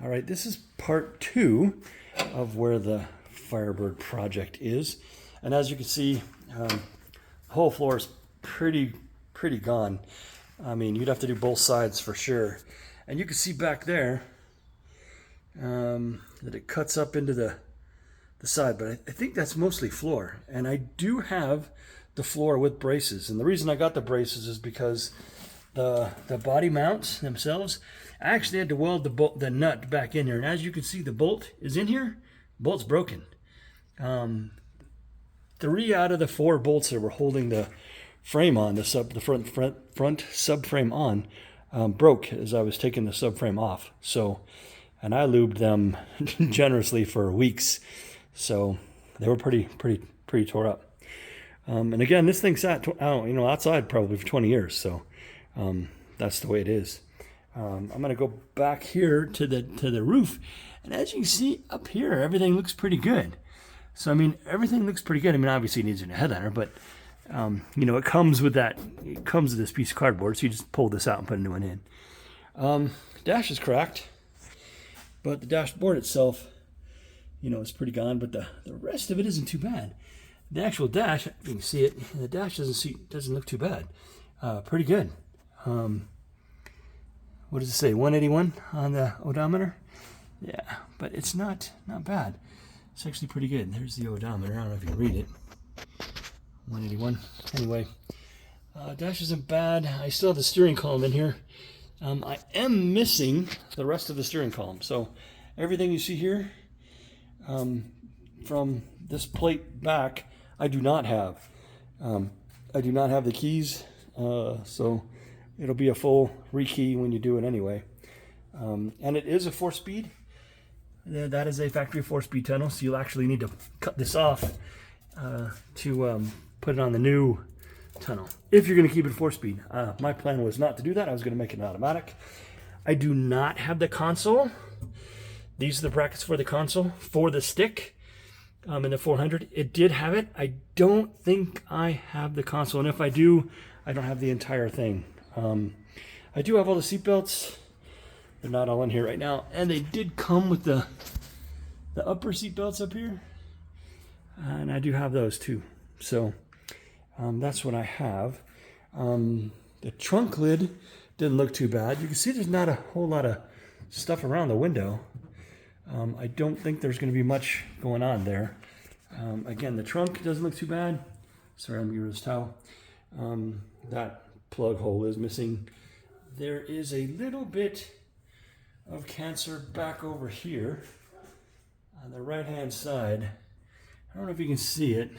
All right, this is part 2 of where the Firebird project is. And as you can see, the whole floor is pretty gone. I mean, you'd have to do both sides for sure. And you can see back there that it cuts up into the side, but I think that's mostly floor. And I do have the floor with braces. And the reason I got the braces is because the body mounts themselves, I actually had to weld the nut back in there. And as you can see, the bolt is in here. The bolt's broken. 3 out of the 4 bolts that were holding the frame on, the front subframe on, broke as I was taking the subframe off. So, and I lubed them generously for weeks. So they were pretty tore up. And again, this thing sat outside probably for 20 years. So that's the way it is. I'm going to go back here to the roof, and as you can see up here, everything looks pretty good. So I mean, everything looks pretty good. I mean, obviously it needs a new headliner, but it comes with that. It comes with this piece of cardboard, so you just pull this out and put a new one in. Dash is cracked, but the dashboard itself, is pretty gone. But the rest of it isn't too bad. The actual dash, if you can see it, the dash doesn't look too bad. Pretty good. What does it say? 181 on the odometer? Yeah, but it's not bad. It's actually pretty good. There's the odometer. I don't know if you can read it. 181. Anyway, dash isn't bad. I still have the steering column in here. I am missing the rest of the steering column. So everything you see here from this plate back, I do not have. I do not have the keys, so it'll be a full rekey when you do it anyway. And it is a 4-speed. That is a factory 4-speed tunnel, so you'll actually need to cut this off to put it on the new tunnel, if you're going to keep it 4-speed. My plan was not to do that. I was going to make it an automatic. I do not have the console. These are the brackets for the console for the stick. In the 400, it did have it. I don't think I have the console, and if I do, I don't have the entire thing. I do have all the seat belts. They're not all in here right now, and they did come with the upper seat belts up here, and I do have those too. So that's what I have. The trunk lid didn't look too bad. You can see there's not a whole lot of stuff around the window. I don't think there's going to be much going on there. Again, the trunk doesn't look too bad. Sorry, I'm using this towel. That plug hole is missing. There is a little bit of cancer back over here on the right hand side. I don't know if you can see it.